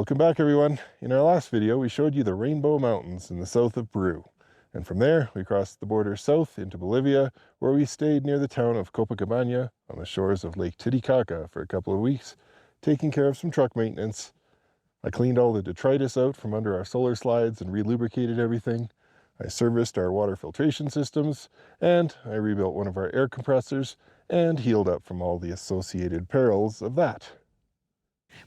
Welcome back, everyone. In our last video, we showed you the Rainbow Mountains in the south of Peru. And from there, we crossed the border south into Bolivia, where we stayed near the town of Copacabana on the shores of Lake Titicaca for a couple of weeks, taking care of some truck maintenance. I cleaned all the detritus out from under our solar slides and relubricated everything. I serviced our water filtration systems, and I rebuilt one of our air compressors and healed up from all the associated perils of that.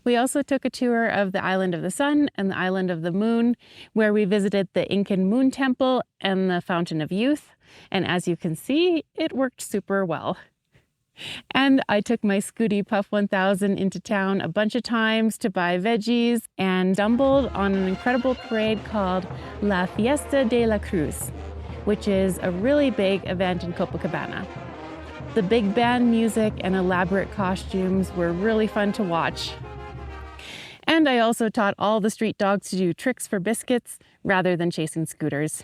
We also took a tour of the Island of the Sun and the Island of the Moon, where we visited the Incan Moon Temple and the Fountain of Youth. And as you can see, it worked super well. And I took my Scooty Puff 1000 into town a bunch of times to buy veggies and stumbled on an incredible parade called La Fiesta de la Cruz, which is a really big event in Copacabana. The big band music and elaborate costumes were really fun to watch. And I also taught all the street dogs to do tricks for biscuits rather than chasing scooters.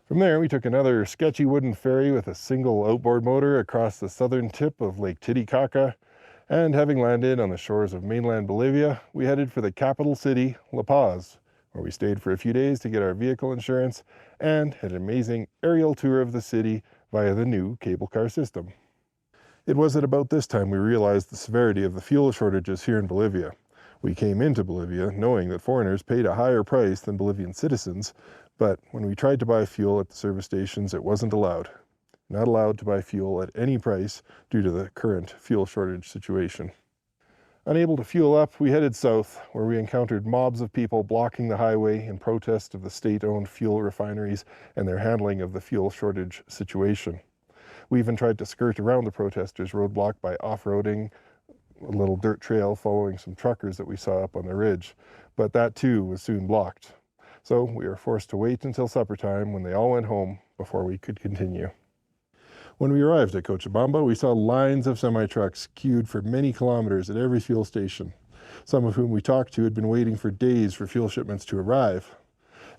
From there, we took another sketchy wooden ferry with a single outboard motor across the southern tip of Lake Titicaca, and having landed on the shores of mainland Bolivia, we headed for the capital city, La Paz, where we stayed for a few days to get our vehicle insurance and had an amazing aerial tour of the city via the new cable car system. It was at about this time we realized the severity of the fuel shortages here in Bolivia. We came into Bolivia knowing that foreigners paid a higher price than Bolivian citizens, but when we tried to buy fuel at the service stations, it wasn't allowed. Not allowed to buy fuel at any price due to the current fuel shortage situation. Unable to fuel up, we headed south, where we encountered mobs of people blocking the highway in protest of the state-owned fuel refineries and their handling of the fuel shortage situation. We even tried to skirt around the protesters' roadblock by off-roading a little dirt trail following some truckers that we saw up on the ridge, but that too was soon blocked. So we were forced to wait until supper time when they all went home before we could continue. When we arrived at Cochabamba, we saw lines of semi-trucks queued for many kilometers at every fuel station. Some of whom we talked to had been waiting for days for fuel shipments to arrive.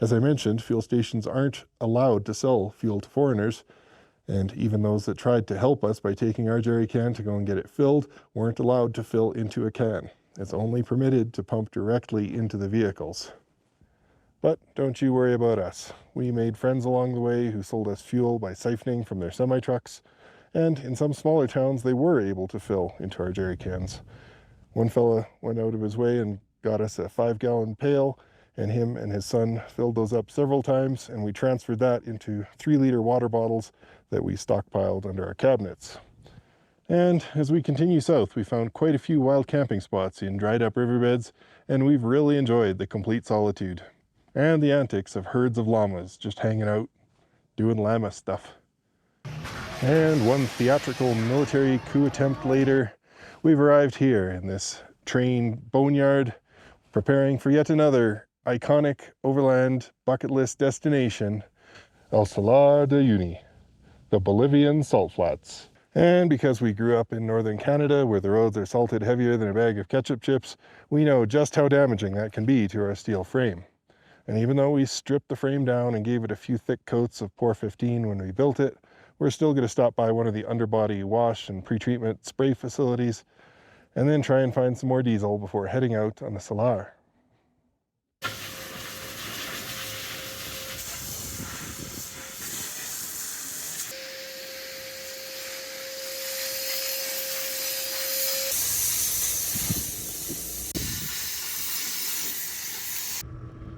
As I mentioned, fuel stations aren't allowed to sell fuel to foreigners, and even those that tried to help us by taking our jerry can to go and get it filled weren't allowed to fill into a can. It's only permitted to pump directly into the vehicles. But don't you worry about us. We made friends along the way who sold us fuel by siphoning from their semi-trucks, and in some smaller towns they were able to fill into our jerry cans. One fella went out of his way and got us a 5-gallon pail, and him and his son filled those up several times, and we transferred that into 3-liter water bottles that we stockpiled under our cabinets. And as we continue south, we found quite a few wild camping spots in dried up riverbeds, and we've really enjoyed the complete solitude and the antics of herds of llamas just hanging out, doing llama stuff. And one theatrical military coup attempt later, we've arrived here in this train boneyard, preparing for yet another iconic overland bucket list destination, El Salar de Uyuni, the Bolivian salt flats. And because we grew up in northern Canada, where the roads are salted heavier than a bag of ketchup chips, we know just how damaging that can be to our steel frame. And even though we stripped the frame down and gave it a few thick coats of POR 15 when we built it, we're still going to stop by one of the underbody wash and pretreatment spray facilities, and then try and find some more diesel before heading out on the Salar.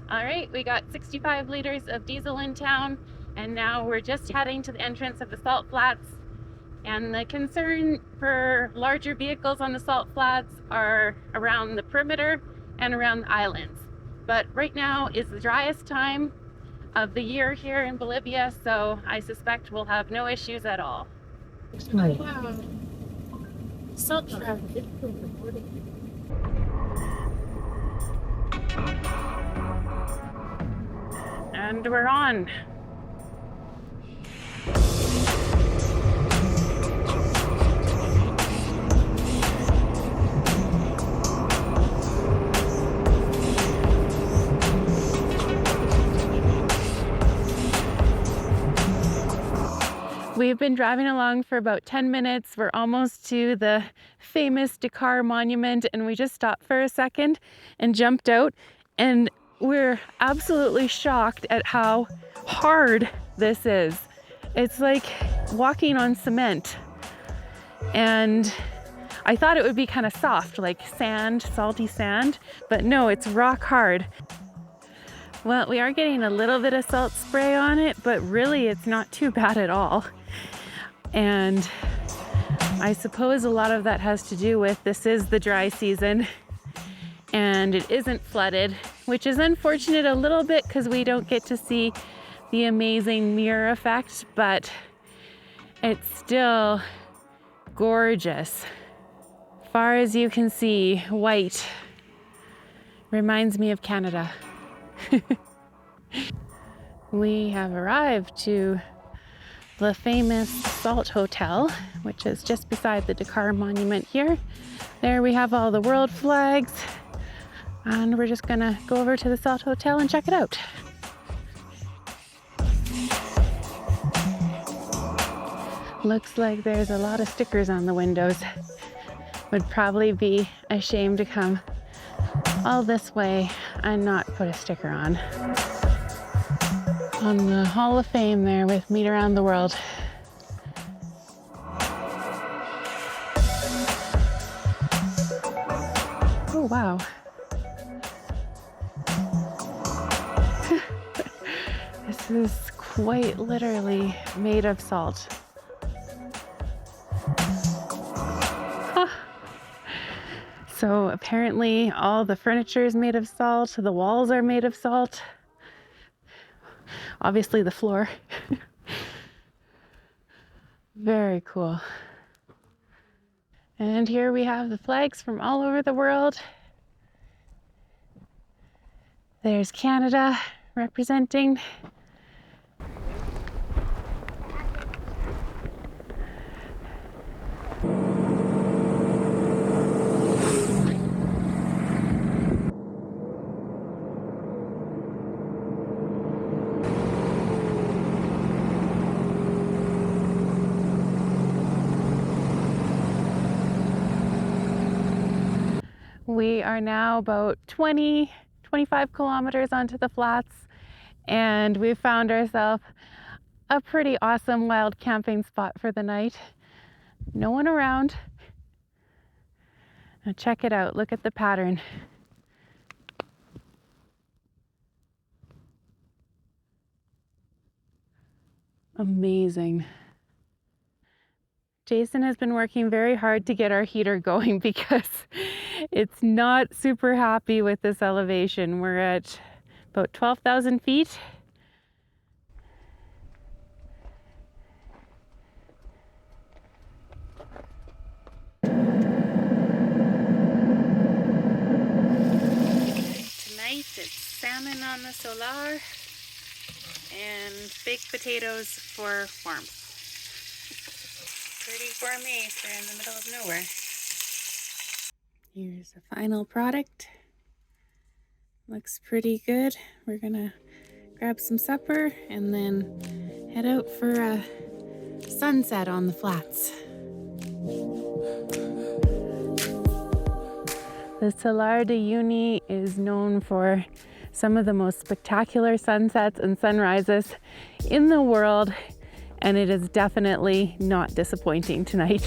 All right, we got 65 liters of diesel in town, and now we're just heading to the entrance of the salt flats. And the concern for larger vehicles on the salt flats are around the perimeter and around the islands. But right now is the driest time of the year here in Bolivia, so I suspect we'll have no issues at all. Wow. Salt truck. And we're on. We've been driving along for about 10 minutes. We're almost to the famous Dakar Monument, and we just stopped for a second and jumped out, and we're absolutely shocked at how hard this is. It's like walking on cement, and I thought it would be kind of soft, like sand, salty sand, but no, it's rock hard. Well, we are getting a little bit of salt spray on it, but really it's not too bad at all. And I suppose a lot of that has to do with this is the dry season and it isn't flooded, which is unfortunate a little bit because we don't get to see the amazing mirror effect, but it's still gorgeous. Far as you can see, white. Reminds me of Canada. We have arrived to the famous Salt Hotel, which is just beside the Dakar Monument here. There we have all the world flags, and we're just gonna go over to the Salt Hotel and check it out. Looks like there's a lot of stickers on the windows. Would probably be a shame to come all this way and not put a sticker on the Hall of Fame there with Meet Around the World. Oh wow. This is quite literally made of salt. So apparently all the furniture is made of salt, the walls are made of salt. Obviously the floor. Very cool. And here we have the flags from all over the world. There's Canada representing. We are now about 25 kilometers onto the flats, and we've found ourselves a pretty awesome wild camping spot for the night. No one around. Now check it out, look at the pattern. Amazing. Jason has been working very hard to get our heater going because it's not super happy with this elevation. We're at about 12,000 feet. Tonight it's salmon on the solar and baked potatoes for warmth. Pretty gourmet for in the middle of nowhere. Here's the final product. Looks pretty good. We're gonna grab some supper and then head out for a sunset on the flats. The Salar de Uyuni is known for some of the most spectacular sunsets and sunrises in the world, and it is definitely not disappointing tonight.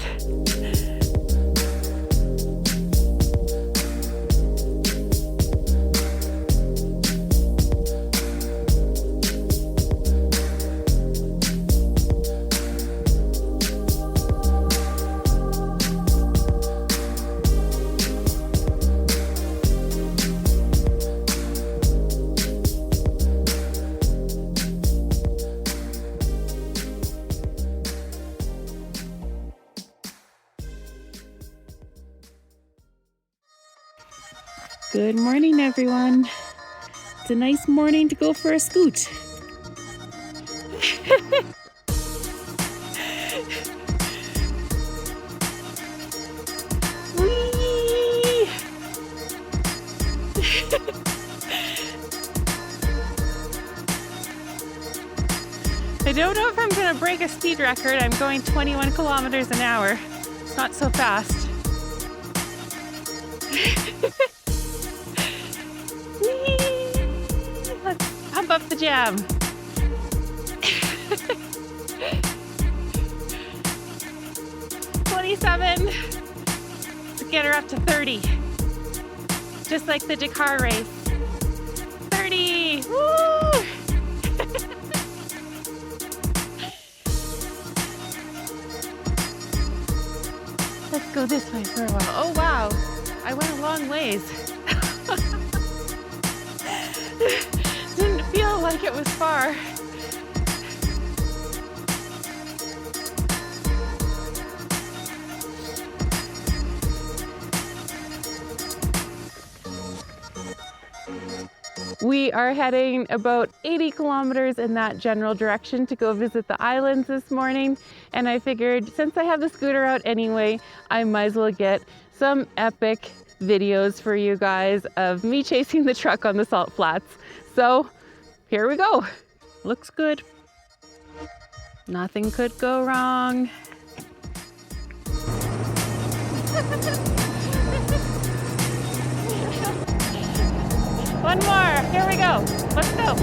Good morning, everyone. It's a nice morning to go for a scoot. Whee! I don't know if I'm gonna to break a speed record. I'm going 21 kilometers an hour. Not so fast. Let's pump up the jam. 27. Let's get her up to 30. Just like the Dakar race. 30. Woo! Let's go this way for a while. Oh wow, I went a long ways. Didn't feel like it was far. We are heading about 80 kilometers in that general direction to go visit the islands this morning. And I figured since I have the scooter out anyway, I might as well get some epic videos for you guys of me chasing the truck on the salt flats. So here we go. Looks good. Nothing could go wrong. One more. Here we go. Let's go.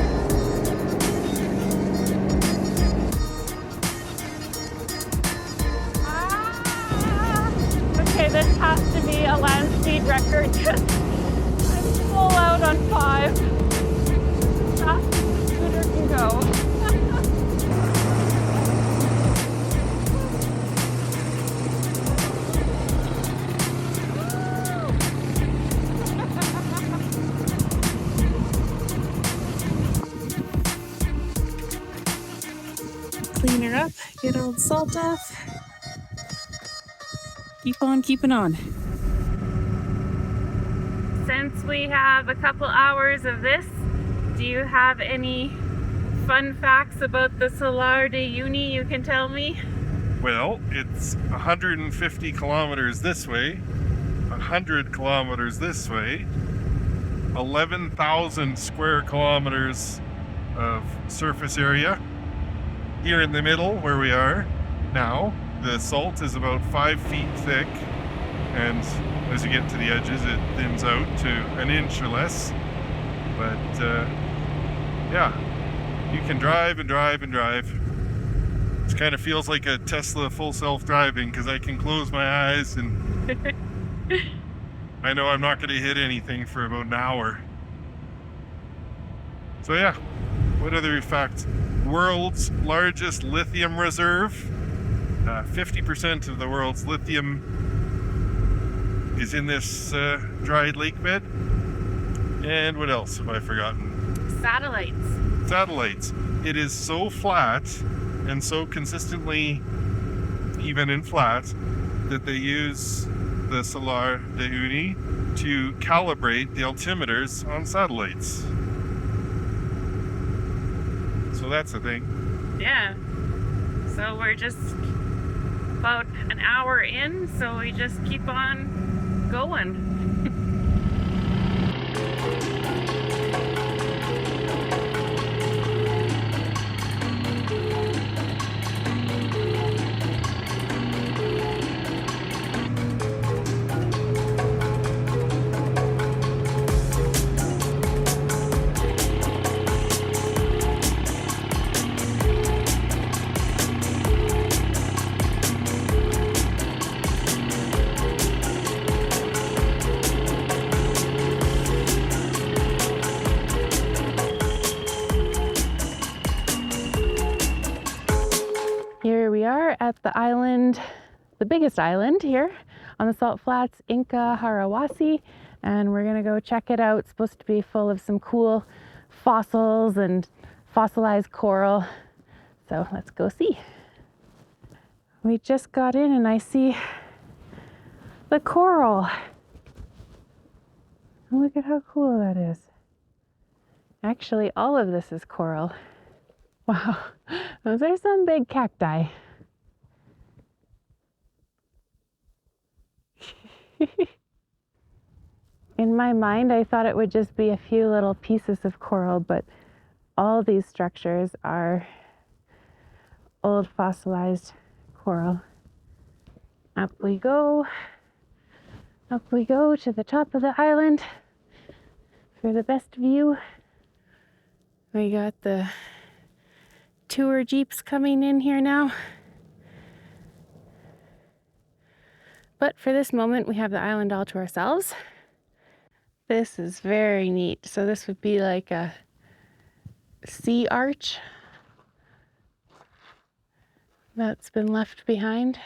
Okay, this has to be a land speed record because I'm full out on 5. Fast as the scooter can go. Clean her up, get all the salt off. Keep on keeping on. Since we have a couple hours of this, do you have any fun facts about the Salar de Uyuni you can tell me? Well, it's 150 kilometers this way, 100 kilometers this way, 11,000 square kilometers of surface area. Here in the middle, where we are now, the salt is about 5 feet thick, and as you get to the edges, it thins out to an inch or less. But yeah, you can drive and drive and drive. It kind of feels like a Tesla full self-driving because I can close my eyes and I know I'm not going to hit anything for about an hour. So yeah, what other fact? World's largest lithium reserve. 50% of the world's lithium is in this dried lake bed. And what else have I forgotten? Satellites. Satellites. It is so flat and so consistently even and flat that they use the Salar de Uyuni to calibrate the altimeters on satellites. So that's the thing. Yeah. So we're just about an hour in, so we just keep on going. Here we are at the island, the biggest island here on the Salt Flats, Inca Harawasi, and we're gonna go check it out. It's supposed to be full of some cool fossils and fossilized coral. So let's go see. We just got in and I see the coral. Look at how cool that is. Actually, all of this is coral. Wow, those are some big cacti. In my mind, I thought it would just be a few little pieces of coral, but all these structures are old fossilized coral. Up we go. Up we go to the top of the island for the best view. We got the tour jeeps coming in here now. But for this moment, we have the island all to ourselves. This is very neat. So this would be like a sea arch that's been left behind.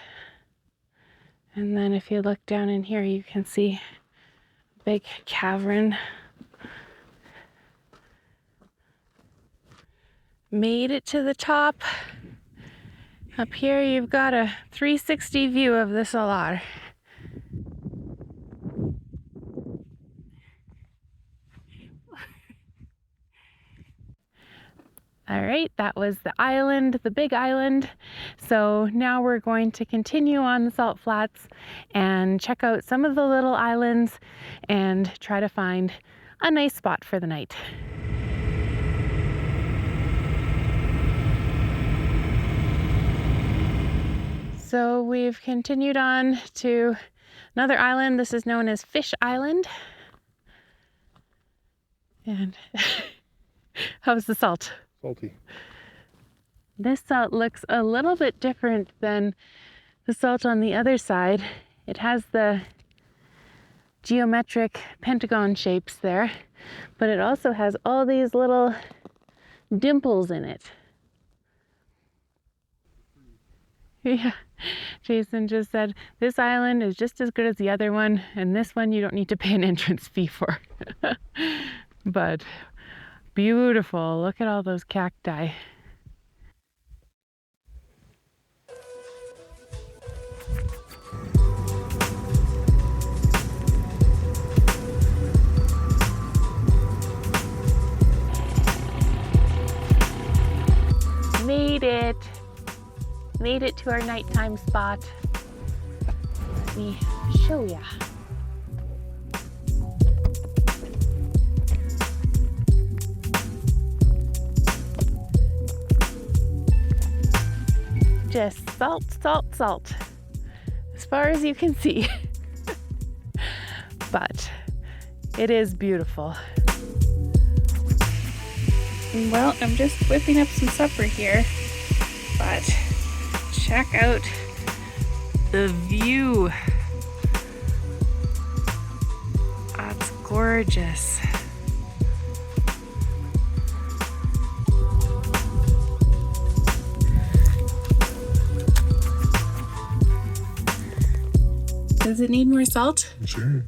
And then if you look down in here, you can see a big cavern. Made it to the top. Up here, you've got a 360 view of the Salar. All right, that was the island, the big island. So now we're going to continue on the Salt Flats and check out some of the little islands and try to find a nice spot for the night. So we've continued on to another island. This is known as Fish Island. And how's the salt? Salty. This salt looks a little bit different than the salt on the other side. It has the geometric pentagon shapes there, but it also has all these little dimples in it. Yeah, Jason just said, this island is just as good as the other one, and this one you don't need to pay an entrance fee for. But beautiful, look at all those cacti. Made it to our nighttime spot. Let me show ya. Just salt, salt, salt, as far as you can see. But it is beautiful. Well, I'm just whipping up some supper here, but check out the view. That's gorgeous. Does it need more salt? Sure.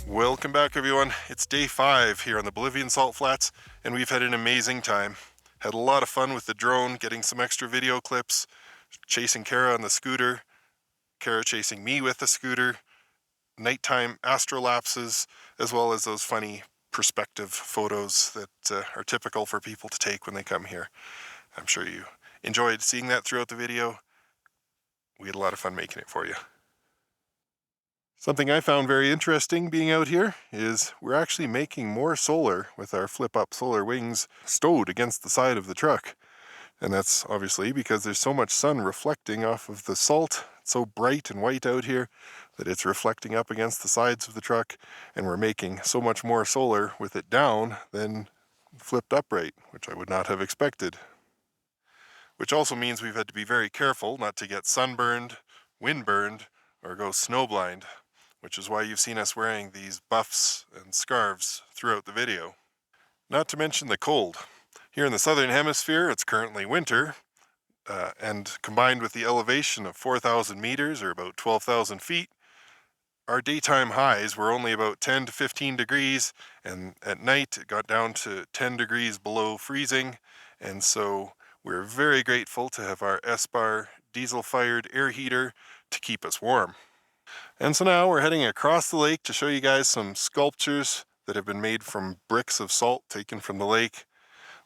Welcome back, everyone. It's day 5 here on the Bolivian Salt Flats, and we've had an amazing time. Had a lot of fun with the drone, getting some extra video clips, chasing Kara on the scooter, Kara chasing me with the scooter, nighttime astrolapses, as well as those funny perspective photos that are typical for people to take when they come here. I'm sure you enjoyed seeing that throughout the video. We had a lot of fun making it for you. Something I found very interesting being out here is we're actually making more solar with our flip-up solar wings stowed against the side of the truck. And that's obviously because there's so much sun reflecting off of the salt. It's so bright and white out here that it's reflecting up against the sides of the truck, and we're making so much more solar with it down than flipped upright, which I would not have expected. Which also means we've had to be very careful not to get sunburned, windburned, or go snowblind, which is why you've seen us wearing these buffs and scarves throughout the video. Not to mention the cold. Here in the southern hemisphere, it's currently winter, and combined with the elevation of 4,000 meters, or about 12,000 feet, our daytime highs were only about 10 to 15 degrees, and at night it got down to 10 degrees below freezing, and so we're very grateful to have our Espar diesel-fired air heater to keep us warm. And so now we're heading across the lake to show you guys some sculptures that have been made from bricks of salt taken from the lake.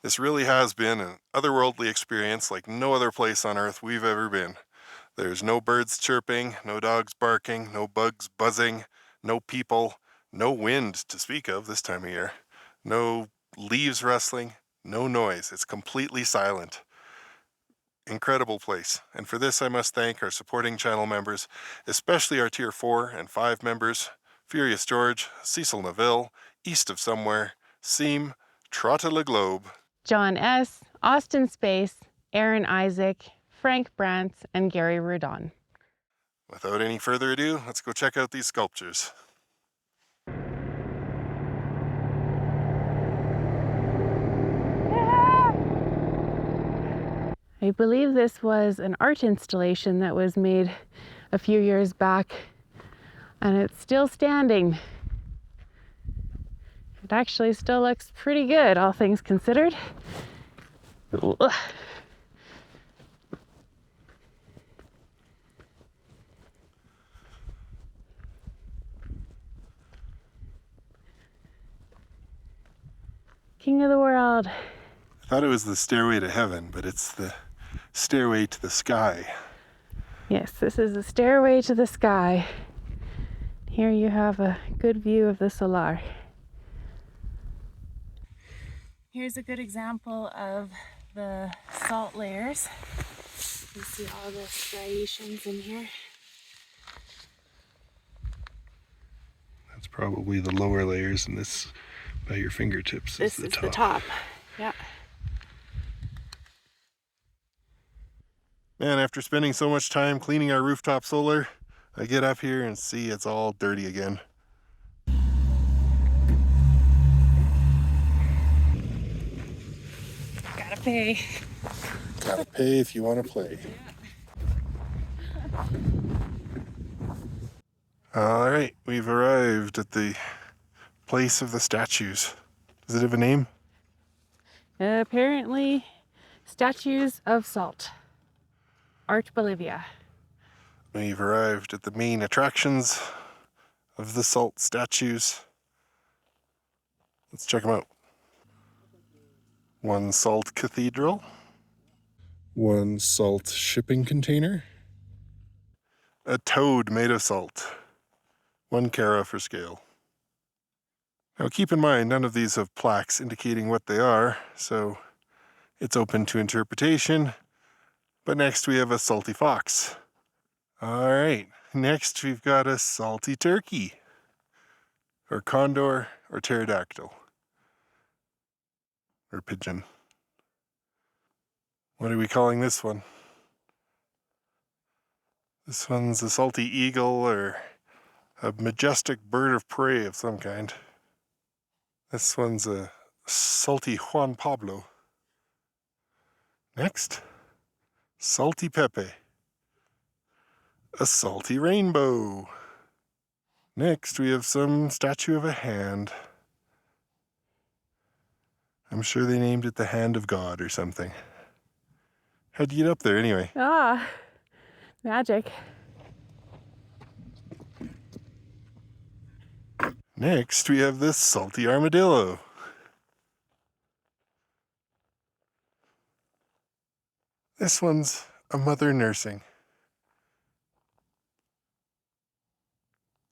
This really has been an otherworldly experience like no other place on earth we've ever been. There's no birds chirping, no dogs barking, no bugs buzzing, no people, No wind to speak of this time of year. No leaves rustling, no noise. It's completely silent. Incredible place. And for this, I must thank our supporting channel members, especially our Tier 4 and 5 members, Furious George, Cecil Neville, East of Somewhere, Seam, Trotta Le Globe, John S., Austin Space, Aaron Isaac, Frank Brantz, and Gary Rudon. Without any further ado, let's go check out these sculptures. I believe this was an art installation that was made a few years back, and it's still standing. It actually still looks pretty good, all things considered. Ugh. King of the world. I thought it was the stairway to heaven, but it's the stairway to the sky. Yes, this is the stairway to the sky. Here you have a good view of the Solar. Here's a good example of the salt layers. You see all the striations in here. That's probably the lower layers, and this by your fingertips This is the top. Yeah. Man, after spending so much time cleaning our rooftop solar, I get up here and see it's all dirty again. Gotta pay. Gotta pay if you want to play. All right, we've arrived at the place of the statues. Does it have a name? Apparently, statues of salt. Art Bolivia. We've arrived at the main attractions of the salt statues. Let's check them out. One salt cathedral. One salt shipping container. A toad made of salt. 1 carat for scale. Now keep in mind, none of these have plaques indicating what they are, so it's open to interpretation. But next we have a salty fox. All right, next we've got a salty turkey, or condor, or pterodactyl, or pigeon. What are we calling this one? This one's a salty eagle, or a majestic bird of prey of some kind. This one's a salty Juan Pablo. Next, salty Pepe. A salty rainbow. Next, we have some statue of a hand. I'm sure they named it the Hand of God or something. How'd you get up there anyway? Ah, magic. Next, we have this salty armadillo. This one's a mother nursing.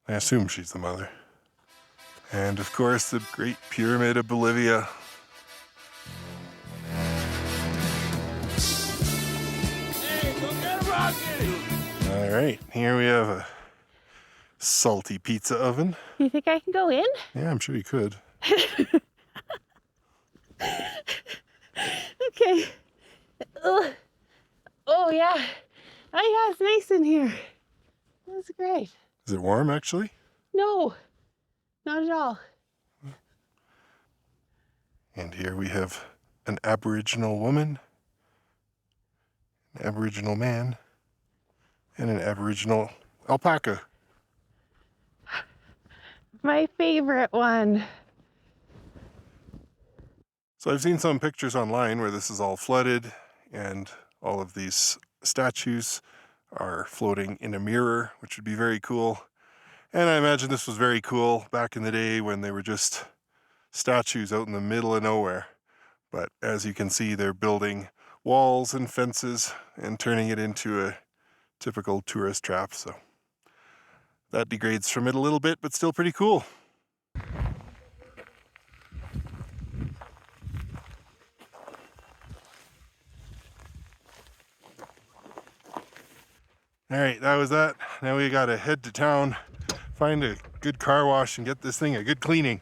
I assume she's the mother. And of course, the Great Pyramid of Bolivia. All right, here we have a salty pizza oven. You think I can go in? Yeah, I'm sure you could. Okay. Ugh. Oh, yeah. Oh, yeah, it's nice in here. That's great. Is it warm, actually? No, not at all. And here we have an Aboriginal woman, an Aboriginal man, and an Aboriginal alpaca. My favorite one. So I've seen some pictures online where this is all flooded and all of these statues are floating in a mirror, which would be very cool. And I imagine this was very cool back in the day when they were just statues out in the middle of nowhere. But as you can see, they're building walls and fences and turning it into a typical tourist trap. So that degrades from it a little bit, but still pretty cool. All right, that was that. Now we gotta head to town, find a good car wash and get this thing a good cleaning.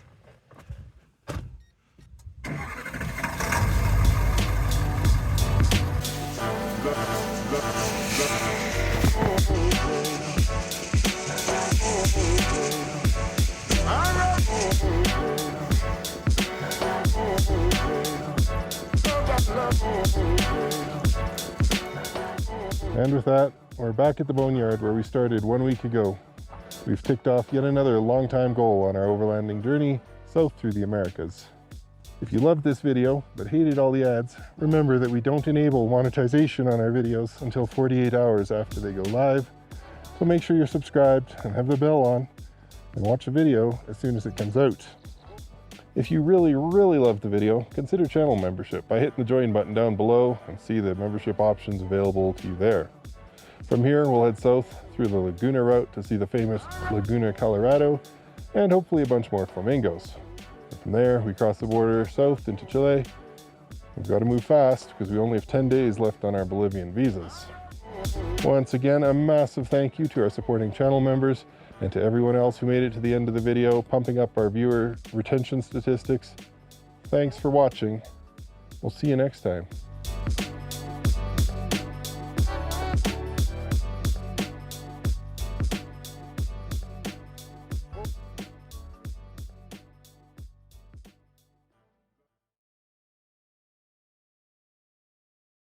And with that, we're back at the boneyard where we started 1 week ago. We've ticked off yet another long-time goal on our overlanding journey south through the Americas. If you loved this video but hated all the ads, remember that we don't enable monetization on our videos until 48 hours after they go live. So make sure you're subscribed and have the bell on and watch a video as soon as it comes out. If you really loved the video, consider channel membership by hitting the join button down below and see the membership options available to you there. From here, we'll head south through the Laguna route to see the famous Laguna Colorado and hopefully a bunch more flamingos. And from there, we cross the border south into Chile. We've got to move fast because we only have 10 days left on our Bolivian visas. Once again, a massive thank you to our supporting channel members and to everyone else who made it to the end of the video, pumping up our viewer retention statistics. Thanks for watching. We'll see you next time.